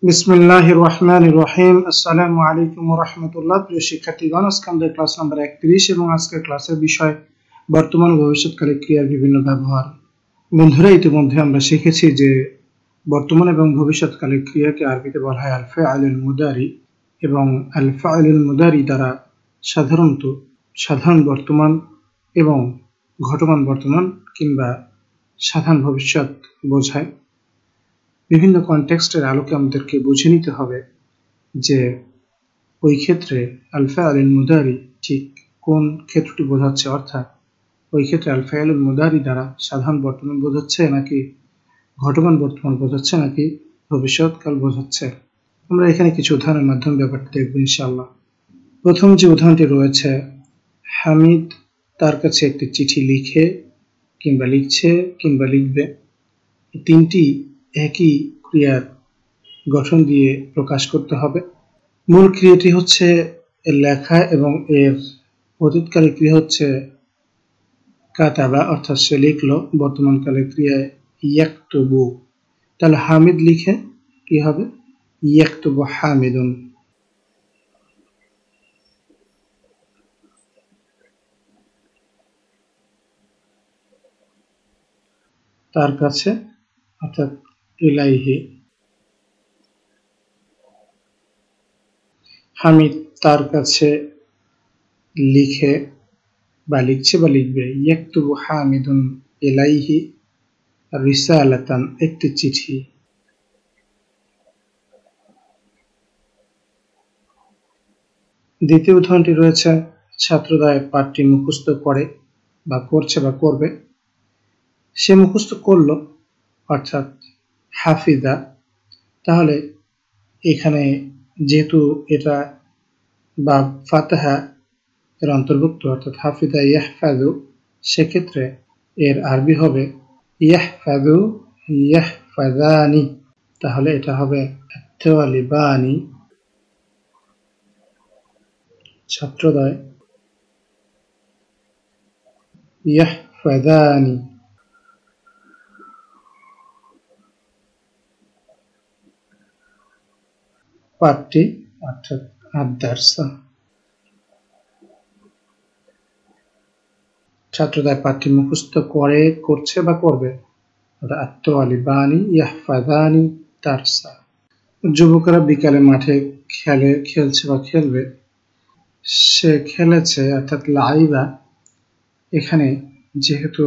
বিসমিল্লাহির রহমানির রহিম। আসসালামু আলাইকুম ওয়া রাহমাতুল্লাহ। প্রিয় শিক্ষার্থীগণ, আজকে আমাদের ক্লাস নাম্বার 31 এবং আজকের ক্লাসের বিষয় বর্তমান ও ভবিষ্যৎকালে ক্রিয়ার বিভিন্ন ব্যবহার। বন্ধুরা, ইতিমধ্যে আমরা শিখেছি যে বর্তমান এবং ভবিষ্যৎকালে ক্রিয়াকে আরবিতে বলা হয় আল ফাইলুল মুদারি, এবং আল ফাইলুল মুদারি দ্বারা সাধারণত সাধারণ বর্তমান এবং ঘটমান বর্তমান কিংবা সাধারণ ভবিষ্যৎ বোঝায়। বিভিন্ন কনটেক্সটের আলোকে আমাদেরকে বুঝে নিতে হবে যে ওই ক্ষেত্রে আল ফাইলুল মুদারি ঠিক কোন ক্ষেত্রটি বোঝাচ্ছে, অর্থাৎ ওই ক্ষেত্রে আল ফাইলুল মুদারি দ্বারা সাধারণ বর্তমান বোঝাচ্ছে নাকি ঘটমান বর্তমান বোঝাচ্ছে নাকি ভবিষ্যৎকাল বোঝাচ্ছে। আমরা এখানে কিছু উদাহরণের মাধ্যমে ব্যাপারটি দেখব ইনশাআল্লাহ। প্রথম যে উদাহরণটি রয়েছে, হামিদ তার কাছে একটি চিঠি লিখে কিংবা লিখছে কিংবা লিখবে। তিনটি একই ক্রিয়ার গঠন দিয়ে প্রকাশ করতে হবে। মূল ক্রিয়াটি হচ্ছে লেখা এবং এর অতীতকালের ক্রিয়া হচ্ছে কাতাবা, অর্থাৎ সে লিখলো। বর্তমানকালের ক্রিয়ায় ইয়াকতুবু। তাহলে হামিদ লিখে কি হবে? ইয়াকতুবু হামিদুন। তার কাছে অর্থাৎ ইলাইহি। হামিদ তার কাছে লিখে বা লিখছে বা লিখবে। ইয়াকতুবু হামিদুন ইলাইহি রিসালাতান, একটি চিঠি। দ্বিতীয় উদাহরণটি রয়েছে, ছাত্রদ্বয় পাঠটি মুখস্থ করে বা করছে বা করবে। সে মুখস্থ করলো অর্থাৎ হাফিদা। তাহলে এখানে যেহেতু এটা বা ফাতাহা এর অন্তর্ভুক্ত অর্থাৎ হাফিদা ইয়াহফাজু, সেক্ষেত্রে এর আরবি হবে ইয়াহফাজু ইয়াহফাজানি। তাহলে এটা হবে তালিবানি, ছাত্রদ্বয় ইয়াহফাজানি। পাঠটি অর্থাৎ আদ-দারসা। ছাত্রদ্বয় পাঠটি মুখস্থ করে, করছে বা করবে। আত-তালিবানি ইয়াহফাজানি দারসা। যুবকরা বিকালে মাঠে খেলছে বা খেলবে। সে খেলেছে অর্থাৎ লাইবা। এখানে যেহেতু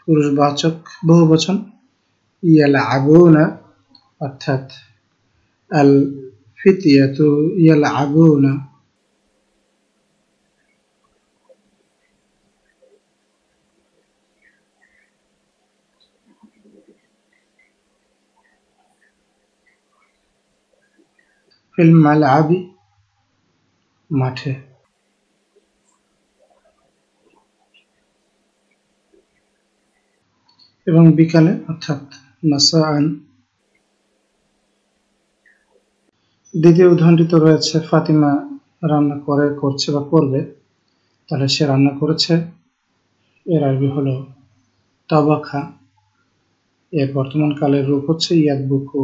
পুরুষবাচক বহুবচন, ইয়ালআবুনা অর্থাৎ আল ফিতিয়াতু ইয়ালআবুনা। ফিল মালআবি, মাঠে। এবং বিকালে অর্থাৎ মাসাআন। দ্বিতীয় উদাহরণটিতে রয়েছে, ফাতিমা রান্না করে, করছে বা করবে। তাহলে সে রান্না করেছে, এর আরবি হলো তাবাখা। এর বর্তমান কালের রূপ হচ্ছে ইয়াতবুকু।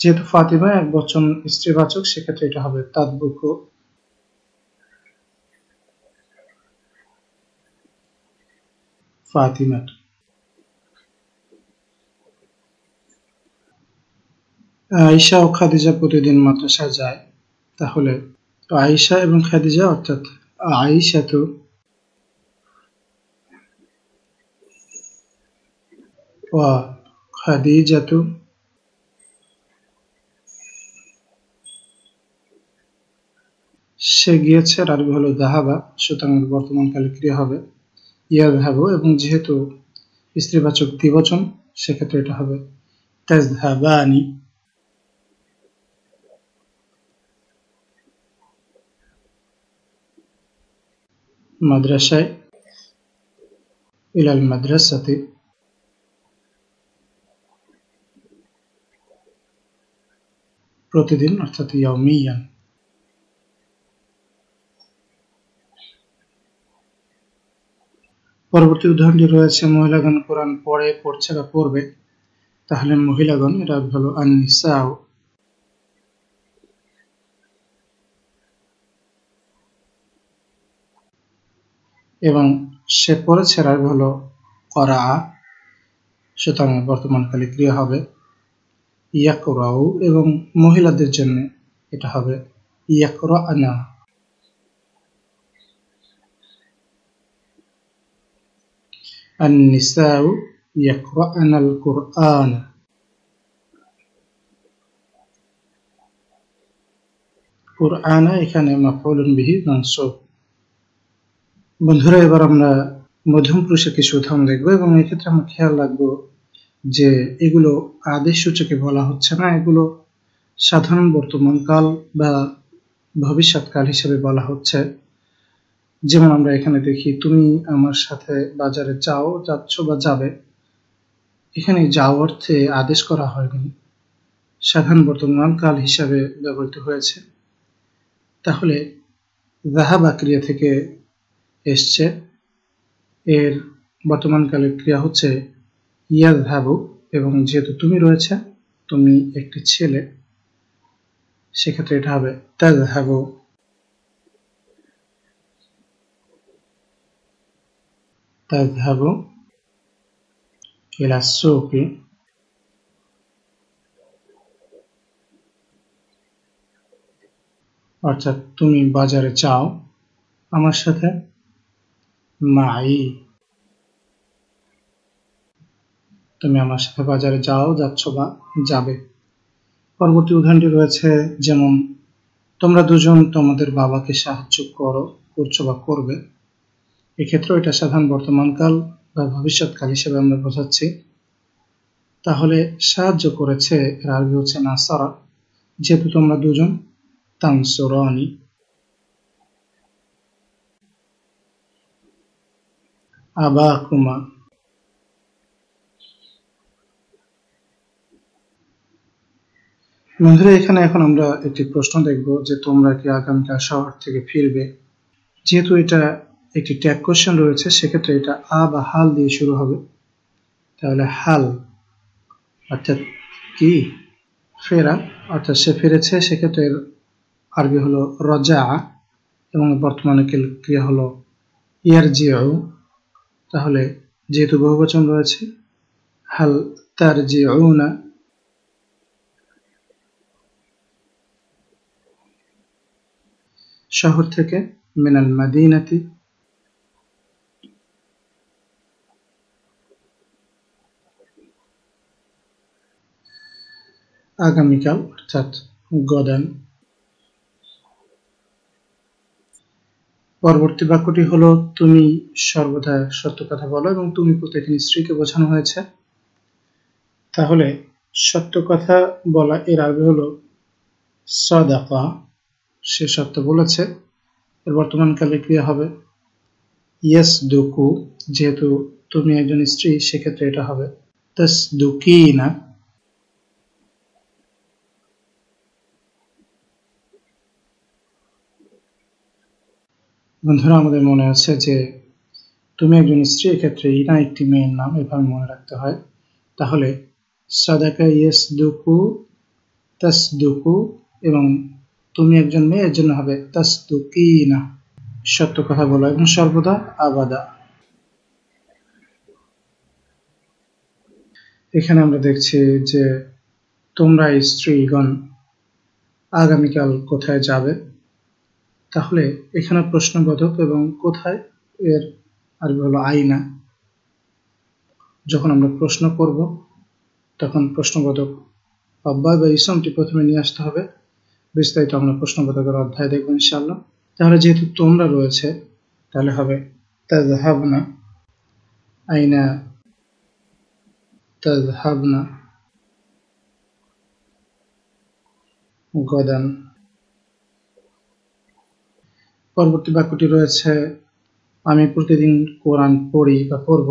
যেহেতু ফাতিমা একবচন স্ত্রীবাচক, সেক্ষেত্রে এটা হবে তাতবুকু। ফাতিমা। আয়েশা ও খাদিজা প্রতিদিন মাদ্রাসায় যায়। তাহলে আয়েশা এবং খাদিজা অর্থাৎ আয়েশাতু ওয়া খাদিজাতু। সে গিয়েছে, এর আরবি হলো যাহাবা। সুতরাং বর্তমানকালে ক্রিয়া হবে ইয়াযহাবু, এবং যেহেতু স্ত্রীবাচক দ্বিবচন, সেক্ষেত্রে এটা হবে তাযহাবানি। মাদ্রাসায়, ইলাল মাদ্রাসাতি। প্রতিদিন অর্থাৎ ইয়াউমিয়ান। পরবর্তী উদাহরণটি রয়েছে, মহিলাগণ কোরআন পড়ে, পড়ছে বা পড়বে। তাহলে মহিলাগণ, এটা হলো আন-নিসাউ। এবং সে পড়েছে এর আরবি হলো করা, সুতরাং বর্তমানকালে ক্রিয়া হবে ইয়াকরাউ, এবং মহিলাদের জন্য এটা হবে ইয়াকরানা। আন-নিসাউ ইয়াকরানাল কুরআন। কুরআনা এখানে মাফউলুন বিহি মানসুব। বন্ধুরা, এবার আমরা মধ্যম পুরুষের কিছু উদাহরণ দেখব এবং এক্ষেত্রে আমরা খেয়াল রাখবো যে এগুলো আদেশ সূচকে বলা হচ্ছে না, এগুলো সাধারণ বর্তমানকাল বা ভবিষ্যৎকাল হিসেবে বলা হচ্ছে। যেমন আমরা এখানে দেখি, তুমি আমার সাথে বাজারে যাও, যাচ্ছ বা যাবে। এখানে যাও অর্থে আদেশ করা হয়নি, সাধারণ বর্তমানকাল হিসাবে ব্যবহৃত হয়েছে। তাহলে যাহাবা ক্রিয়া থেকে এসছে, এর বর্তমানকালের ক্রিয়া হচ্ছে ইয়াযহাবু, এবং যেহেতু তুমি রয়েছে, তুমি একটি ছেলে, সেক্ষেত্রে এটা হবে তাযহাবু। তাযহাবু ইলা সুকি, অর্থাৎ তুমি বাজারে যাও আমার সাথে। মাই, তুমি আমার সাথে বাজারে যাও, যাচ্ছ বা যাবে। পরবর্তী উদাহরণটি রয়েছে, যেমন তোমরা দুজন তোমাদের বাবাকে সাহায্য করছো বা করবে। এক্ষেত্রেও এটা সাধারণ বর্তমানকাল বা ভবিষ্যৎকাল হিসেবে আমরা বোঝাচ্ছি। তাহলে সাহায্য করেছে এর আরবি হচ্ছে নাসারা, যেহেতু তোমরা দুজন তানসুরানি। আবাকুমা, বন্ধুরা এখানে এখন আমরা একটি প্রশ্ন দেখব যে তোমরা কি আগামীকাল শহর থেকে ফিরবে। যেহেতু এটা একটি ট্যাগ কোশ্চেন রয়েছে, সেক্ষেত্রে এটা আ বা হাল দিয়ে শুরু হবে। তাহলে হাল অর্থাৎ কি, ফেরা, অর্থাৎ সে ফিরেছে, সেক্ষেত্রে এর আরবি হলো রজা, এবং বর্তমানে ক্রিয়া হলো ইয়ারজিউ। তাহলে যেহেতু বহুবচন রয়েছে, হাল তারজিউনা। শহর থেকে, মিনাল মাদিনাতি, আগামীকাল অর্থাৎ গদান। পরবর্তী বাক্যটি হলো, তুমি সর্বদা সত্য কথা বলো, এবং তুমি বলতে এখানে স্ত্রীকে বোঝানো হয়েছে। তাহলে সত্য কথা বলা এর আরবি হলো সাদাকা, সে সত্য বলেছে। এর বর্তমানকালে ক্রিয়া হবে ইয়াসদুকু, যেহেতু তুমি একজন স্ত্রী, সেক্ষেত্রে এটা হবে তাসদুকিনা। বন্ধুরা, আমাদের মনে আছে যে তুমি একজন স্ত্রী, এক্ষেত্রে ইনা একটি মেয়ের নাম, এভাবে মনে রাখতে হয়। তাহলে সাদাকা ইয়াসদুকু তাসদুকু, এবং তুমি একজন মেয়ে, এর জন্য হবে তাসদুকিনা, সত্য কথা বলা, এবং সর্বদা আবাদা। এখানে আমরা দেখছি যে তোমরা স্ত্রীগণ আগামীকাল কোথায় যাবে। তাহলে এখানে প্রশ্নবোধক, এবং কোথায় এর আরবি হলো আইনা। যখন আমরা প্রশ্ন করব তখন প্রশ্নবোধক অব্যয় বা ইসমটি প্রথমে নিয়ে আসতে হবে। বিস্তারিত আমরা প্রশ্নবোধকের অধ্যায় দেখব ইনশাআল্লাহ। তাহলে যেহেতু তোমরা রয়েছে, তাহলে হবে তাযহাবনা, আইনা তাযহাবনা গদান। পরবর্তী বাক্যটি রয়েছে, আমি প্রতিদিন কোরআন পড়ি বা পড়ব,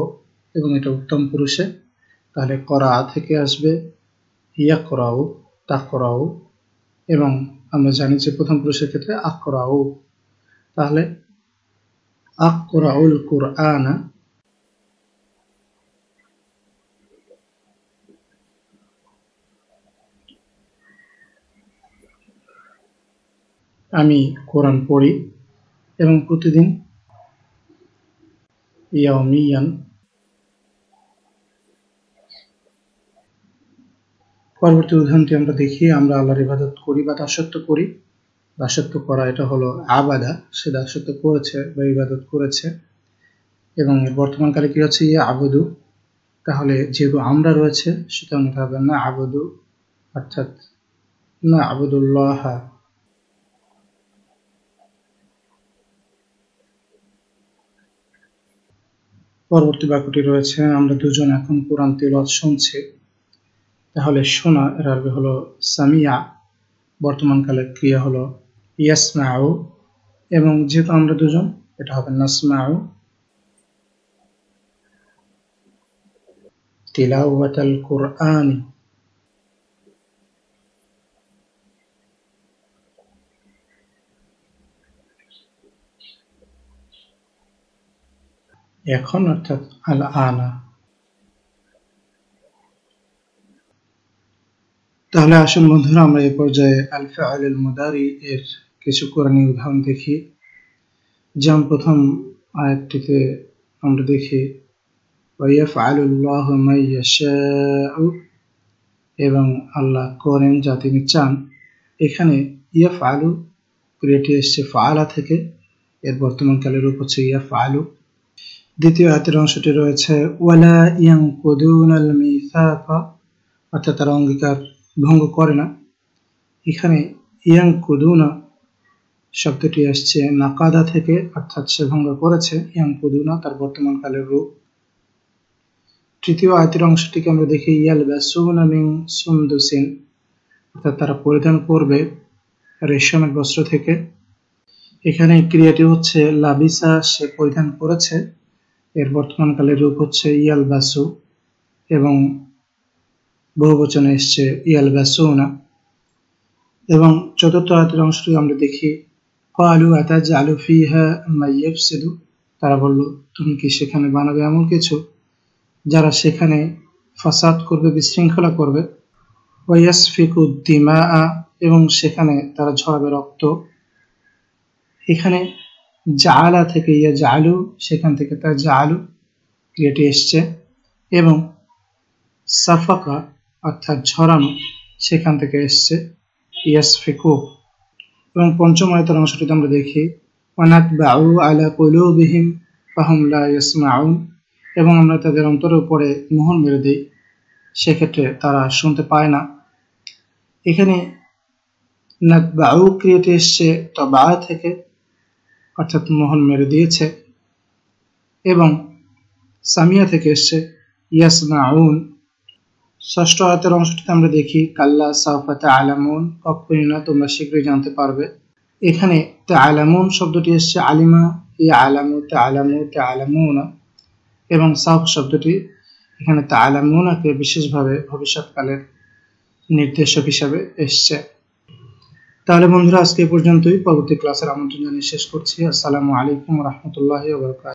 এবং এটা উত্তম পুরুষে। তাহলে করা থেকে আসবে ইয়াকরাউ, তাকরাউ, এবং আমরা জানি যে প্রথম পুরুষের ক্ষেত্রে আকরাউ। তাহলে আকরাউল কুরআনা, আমি কোরআন পড়ি এবং প্রতিদিন ইয়াউমিয়ান। পরবর্তী উদাহরণটি আমরা দেখি, আমরা আল্লাহর ইবাদত করি বা দাসত্ব করি। দাসত্ব করা এটা হলো আবাদা, সে দাসত্ব করেছে বা ইবাদত করেছে, এবং বর্তমানকালে কি হচ্ছে ইয়া আবুদু। তাহলে যেহেতু আমরা রয়েছে সুতরাং এটা হবে না আবুদু, অর্থাৎ না আবুদুল্লাহ। পরবর্তী বাক্যটি রয়েছে, আমরা দুজন এখন কোরআন তিলাওয়াত শুনছি। তাহলে শোনা এর আরবি হলো সামিয়া, বর্তমানকালে ক্রিয়া হলো ইয়াসমাউ, এবং যেহেতু আমরা দুজন এটা হবে নাসমাউ। তিলাওয়াতাল কুরআনি। এখন অর্থাৎ আল আনা। তাহলে আসুন বন্ধুরা আমরা এই পর্যায়ে আল ফাআলুল মুদারি এর কিছু কোরআনী উদাহরণ দেখি। যেমন প্রথম আয়াতটিতে আমরা দেখি ওয়াইয়াফআলুল্লাহু মা ইয়াশাউ, এবং আল্লাহ করেন যা তিনি চান। এখানে ইয়াফআলু ক্রিয়াটি এসছে ফাআলা থেকে, এর বর্তমানকালের রূপ হচ্ছে ইয়াফআলু। দ্বিতীয় আয়াতের অংশটি রয়েছে ওয়ালা ইয়ানকুদুনাল মিসাকা, অর্থাৎ তারা অঙ্গীকার ভঙ্গ করে না। এখানে ইয়ানকুদুনা শব্দটি আসছে নাকাদা থেকে, অর্থাৎ সে ভঙ্গ করেছে। ইয়ানকুদুনা তার বর্তমানকালের রূপ। তৃতীয় আয়াতের অংশটিকে আমরা দেখি ইয়ালবাসুনা মিন সুনদুসিন, অর্থাৎ তারা পরিধান করবে রেশমের বস্ত্র থেকে। এখানে ক্রিয়াটি হচ্ছে লাবিসা, সে পরিধান করেছে, এর বর্তমানকালের রূপ হচ্ছে ইয়ালবাসু, এবং বহুবচনে এসছে ইয়ালবাসুনা। এবং চতুর্থ আয়াতের অংশটি আমরা দেখি ক্বালু আতাজআলু ফিহা মান ইউফসিদু, তারা বলল তুমি কি সেখানে বানাবে এমন কিছু যারা সেখানে ফাসাদ করবে, বিশৃঙ্খলা করবে। ওয়া ইয়াসফিকু দিমাআ, এবং সেখানে তারা ঝরাবে রক্ত। এখানে জাআলা থেকে ইয়াজআলু, সেখান থেকে তাজআলু ক্রিয়াটি এসছে, এবং সাফাকা অর্থাৎ ঝরানো, সেখান থেকে এসছে ইয়াসফিকু। এবং পঞ্চম আয়াতের অংশটিতে আমরা দেখি ওয়ানাতবাউ আলা কুলুবিহিম ফাহুম লা ইয়াসমাউন, এবং আমরা তাদের অন্তরের উপরে মোহর মেরে দিই, সেক্ষেত্রে তারা শুনতে পায় না। এখানে নাতবাউ ক্রিয়াটি এসছে তবা থেকে, অর্থাৎ মোহর মেরে দিয়েছে, এবং সামিয়া থেকে এসছে ইয়াসমাউন। ষষ্ঠ আয়াতের অংশটিতে আমরা দেখি কাল্লা সাউফা তা'লামুন, কখনোই না তোমরা শীঘ্রই জানতে পারবে। এখানে তা'লামুন শব্দটি এসছে আলিমা ইয়ালামু তা'লামু তা'লামুনা, এবং সাউফ শব্দটি এখানে তা'লামুনাকে বিশেষভাবে ভবিষ্যৎকালের নির্দেশক হিসাবে এসছে। তাহলে বন্ধুরা আজকে পর্যন্তই, পরবর্তী ক্লাসের আমন্ত্রণ জানিয়ে শেষ করছি। আসসালামু আলাইকুম ওয়া রাহমাতুল্লাহি ওয়া বারাকাতুহু।